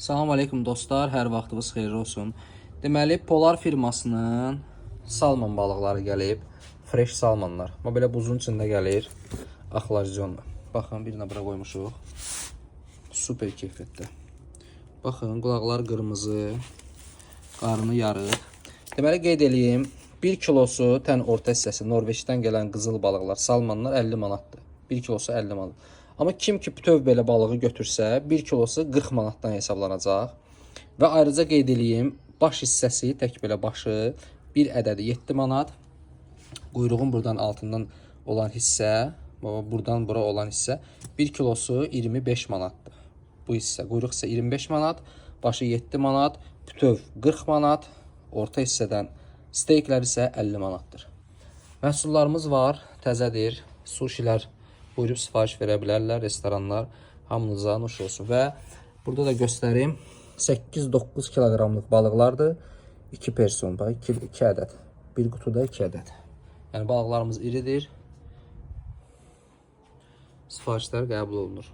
Salam aleykum dostlar, hər vaxtınız xeyirli olsun. Deməli, Polar firmasının salmon balıqları gəlib. Fresh salmonlar. Bu belə buzun içində gəlir. Axlajyonla. Baxın, birinə bura qoymuşuq. Super keyfiyyətdə. Baxın, qulaqlar qırmızı, qarnı yarıq. Deməli, qeyd edeyim. 1 kilosu tən orta hissəsi Norveçdən gələn qızıl balıqlar, salmonlar 50 manatdır. 1 kilosu 50 manat. Amma kim ki bütöv belə balığı götürsə, 1 kilosu 40 manatdan hesablanacaq. Və ayrıca qeyd edeyim, baş hissəsi, tək belə başı, bir ədədi 7 manat. Quyruğun buradan altından olan hissə, buradan bura olan hissə 1 kilosu 25 manatdır. Bu hissə, quyruq hissə 25 manat, başı 7 manat, bütöv 40 manat, orta hissədən steyklər isə 50 manatdır. Məhsullarımız var, təzədir, suşilər buyurub sifariş verə bilərlər, restoranlar, hamınıza nuş olsun. Və burada da göstərim, 8-9 kiloqramlıq balıqlardır, 2 person, 2 ədəd, bir qutuda 2 ədəd. Yəni balıqlarımız iridir, sifarişlər qəbul olunur.